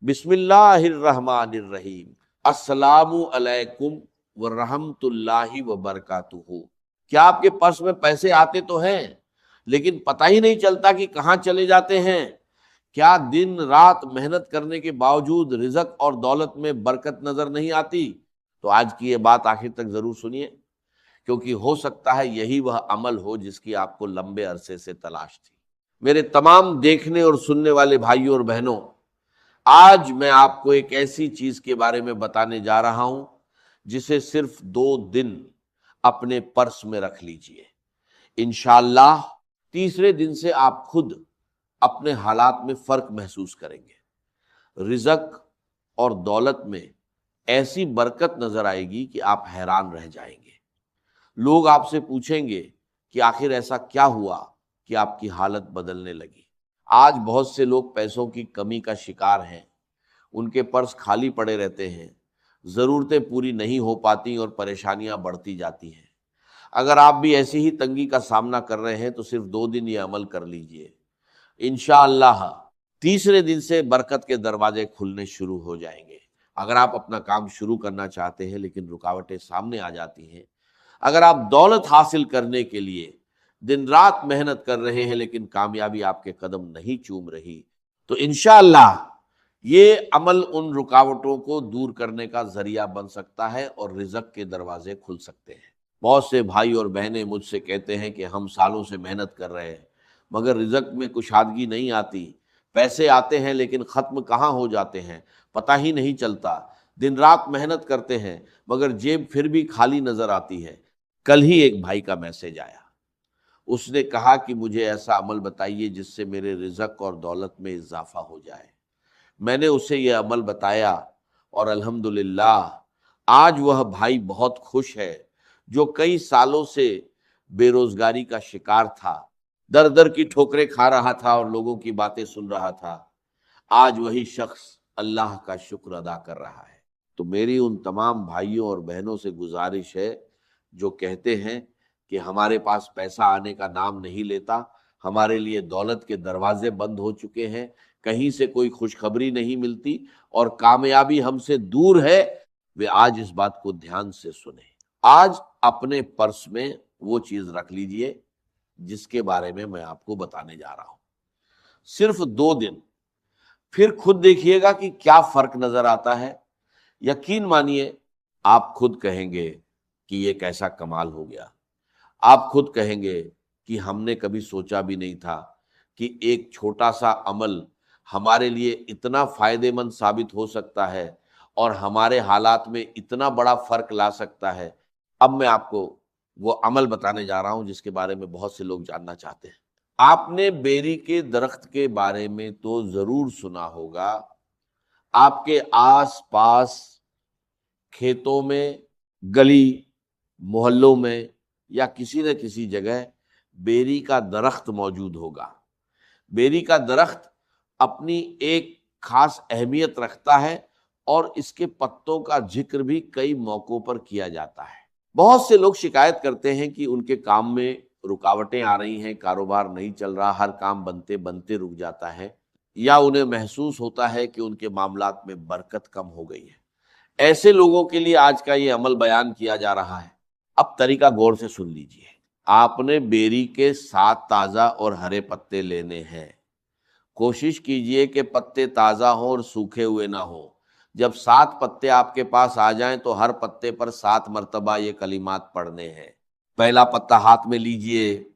बिस्मिल्लाहिर रहमानिर रहीम, अस्सलामु अलैकुम व रहमतुल्लाहि व बरकातुहू। क्या आपके पर्स में पैसे आते तो हैं लेकिन पता ही नहीं चलता कि कहाँ चले जाते हैं? क्या दिन रात मेहनत करने के बावजूद रिज़्क और दौलत में बरकत नजर नहीं आती? तो आज की ये बात आखिर तक जरूर सुनिए, क्योंकि हो सकता है यही वह अमल हो जिसकी आपको लंबे अरसे से तलाश थी। मेरे तमाम देखने और सुनने वाले भाइयों और बहनों, आज मैं आपको एक ऐसी चीज के बारे में बताने जा रहा हूं जिसे सिर्फ 2 दिन अपने पर्स में रख लीजिए। इंशाअल्लाह तीसरे दिन से आप खुद अपने हालात में फर्क महसूस करेंगे। रिज़्क और दौलत में ऐसी बरकत नजर आएगी कि आप हैरान रह जाएंगे। लोग आपसे पूछेंगे कि आखिर ऐसा क्या हुआ कि आपकी हालत बदलने लगी। आज बहुत से लोग पैसों की कमी का शिकार हैं, उनके पर्स खाली पड़े रहते हैं, ज़रूरतें पूरी नहीं हो पाती और परेशानियां बढ़ती जाती हैं। अगर आप भी ऐसी ही तंगी का सामना कर रहे हैं तो सिर्फ 2 दिन ये अमल कर लीजिए। इंशाअल्लाह तीसरे दिन से बरकत के दरवाजे खुलने शुरू हो जाएंगे। अगर आप अपना काम शुरू करना चाहते हैं लेकिन रुकावटें सामने आ जाती हैं, अगर आप दौलत हासिल करने के लिए दिन रात मेहनत कर रहे हैं लेकिन कामयाबी आपके कदम नहीं चूम रही, तो इंशाअल्लाह ये अमल उन रुकावटों को दूर करने का जरिया बन सकता है और रिज़्क के दरवाजे खुल सकते हैं। बहुत से भाई और बहनें मुझसे कहते हैं कि हम सालों से मेहनत कर रहे हैं मगर रिज़्क में कुशादगी नहीं आती, पैसे आते हैं लेकिन ख़त्म कहाँ हो जाते हैं पता ही नहीं चलता। दिन रात मेहनत करते हैं मगर जेब फिर भी खाली नज़र आती है। कल ही एक भाई का मैसेज आया, उसने कहा कि मुझे ऐसा अमल बताइए जिससे मेरे रिज़्क और दौलत में इजाफा हो जाए। मैंने उसे यह अमल बताया और अल्हम्दुलिल्लाह आज वह भाई बहुत खुश है जो कई सालों से बेरोजगारी का शिकार था, दर दर की ठोकरें खा रहा था और लोगों की बातें सुन रहा था। आज वही शख्स अल्लाह का शुक्र अदा कर रहा है। तो मेरी उन तमाम भाइयों और बहनों से गुजारिश है जो कहते हैं कि हमारे पास पैसा आने का नाम नहीं लेता, हमारे लिए दौलत के दरवाजे बंद हो चुके हैं, कहीं से कोई खुशखबरी नहीं मिलती और कामयाबी हमसे दूर है, वे आज इस बात को ध्यान से सुने। आज अपने पर्स में वो चीज रख लीजिए जिसके बारे में मैं आपको बताने जा रहा हूं। सिर्फ 2 दिन, फिर खुद देखिएगा कि क्या फर्क नजर आता है। यकीन मानिए आप खुद कहेंगे कि ये कैसा कमाल हो गया। आप खुद कहेंगे कि हमने कभी सोचा भी नहीं था कि एक छोटा सा अमल हमारे लिए इतना फायदेमंद साबित हो सकता है और हमारे हालात में इतना बड़ा फर्क ला सकता है। अब मैं आपको वो अमल बताने जा रहा हूं जिसके बारे में बहुत से लोग जानना चाहते हैं। आपने बेरी के दरख्त के बारे में तो जरूर सुना होगा। आपके आस पास खेतों में, गली मोहल्लों में या किसी न किसी जगह बेरी का दरख्त मौजूद होगा। बेरी का दरख्त अपनी एक खास अहमियत रखता है और इसके पत्तों का जिक्र भी कई मौकों पर किया जाता है। बहुत से लोग शिकायत करते हैं कि उनके काम में रुकावटें आ रही हैं, कारोबार नहीं चल रहा, हर काम बनते बनते रुक जाता है, या उन्हें महसूस होता है कि उनके मामलात में बरकत कम हो गई है। ऐसे लोगों के लिए आज का ये अमल बयान किया जा रहा है। अब तरीका गौर से सुन लीजिए। आपने बेरी के 7 ताजा और हरे पत्ते लेने हैं। कोशिश कीजिए कि पत्ते ताजा हों और सूखे हुए ना हो। जब 7 पत्ते आपके पास आ जाएं तो हर पत्ते पर 7 मरतबा ये कलिमात पढ़ने हैं। पहला पत्ता हाथ में लीजिए,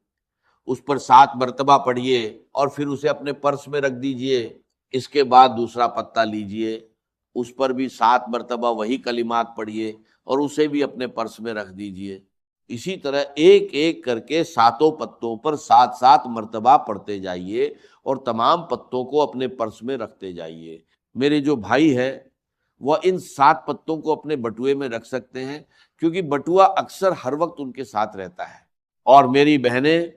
उस पर 7 मरतबा पढ़िए और फिर उसे अपने पर्स में रख दीजिए। इसके बाद दूसरा पत्ता लीजिए, उस पर भी 7 मरतबा वही कलिमात पढ़िए और उसे भी अपने पर्स में रख दीजिए। इसी तरह एक एक करके 7 पत्तों पर 7 मरतबा पढ़ते जाइए और तमाम पत्तों को अपने पर्स में रखते जाइए। मेरे जो भाई है वह इन 7 पत्तों को अपने बटुए में रख सकते हैं, क्योंकि बटुआ अक्सर हर वक्त उनके साथ रहता है। और मेरी बहनें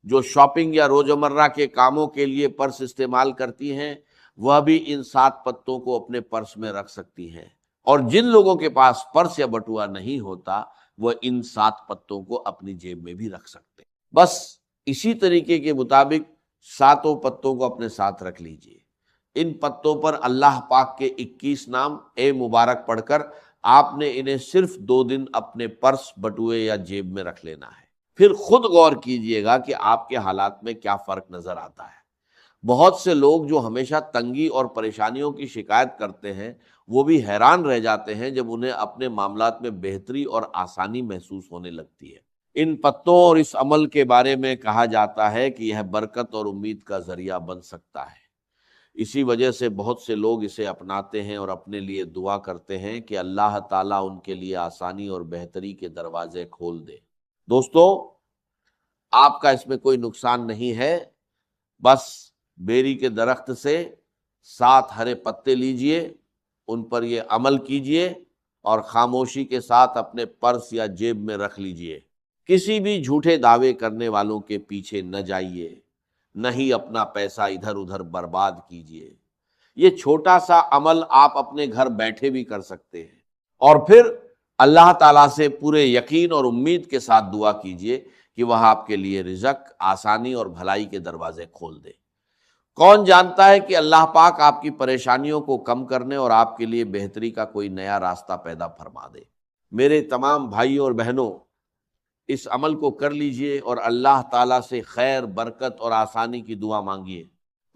जो शॉपिंग या रोजमर्रा के कामों के लिए पर्स इस्तेमाल करती हैं, वह भी इन 7 पत्तों को अपने पर्स में रख सकती हैं। और जिन लोगों के पास पर्स या बटुआ नहीं होता, वह इन 7 पत्तों को अपनी जेब में भी रख सकते हैं। बस इसी तरीके के मुताबिक 7 पत्तों को अपने साथ रख लीजिए। ان پتوں پر اللہ پاک کے 21 نام اے مبارک پڑھ کر آپ نے انہیں صرف 2 دن اپنے پرس، بٹوے یا جیب میں رکھ لینا ہے۔ پھر خود غور کیجئے گا کہ آپ کے حالات میں کیا فرق نظر آتا ہے۔ بہت سے لوگ جو ہمیشہ تنگی اور پریشانیوں کی شکایت کرتے ہیں، وہ بھی حیران رہ جاتے ہیں جب انہیں اپنے معاملات میں بہتری اور آسانی محسوس ہونے لگتی ہے۔ ان پتوں اور اس عمل کے بارے میں کہا جاتا ہے کہ یہ برکت اور امید کا ذریعہ بن سکتا ہے۔ اسی وجہ سے بہت سے لوگ اسے اپناتے ہیں اور اپنے لیے دعا کرتے ہیں کہ اللہ تعالیٰ ان کے لیے آسانی اور بہتری کے دروازے کھول دے۔ دوستو، آپ کا اس میں کوئی نقصان نہیں ہے، بس بیری کے درخت سے 7 ہرے پتے لیجئے، ان پر یہ عمل کیجئے اور خاموشی کے ساتھ اپنے پرس یا جیب میں رکھ لیجئے۔ کسی بھی جھوٹے دعوے کرنے والوں کے پیچھے نہ جائیے، نہ ہی اپنا پیسہ ادھر ادھر برباد کیجئے۔ یہ چھوٹا سا عمل آپ اپنے گھر بیٹھے بھی کر سکتے ہیں، اور پھر اللہ تعالیٰ سے پورے یقین اور امید کے ساتھ دعا کیجئے کہ وہ آپ کے لیے رزق، آسانی اور بھلائی کے دروازے کھول دے۔ کون جانتا ہے کہ اللہ پاک آپ کی پریشانیوں کو کم کرنے اور آپ کے لیے بہتری کا کوئی نیا راستہ پیدا فرما دے۔ میرے تمام بھائیوں اور بہنوں، اس عمل کو کر لیجئے اور اللہ تعالیٰ سے خیر، برکت اور آسانی کی دعا مانگیے۔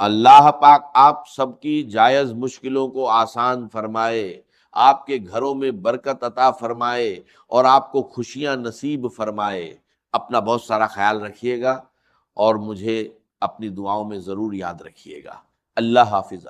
اللہ پاک آپ سب کی جائز مشکلوں کو آسان فرمائے، آپ کے گھروں میں برکت عطا فرمائے اور آپ کو خوشیاں نصیب فرمائے۔ اپنا بہت سارا خیال رکھیے گا اور مجھے اپنی دعاؤں میں ضرور یاد رکھیے گا۔ اللہ حافظ۔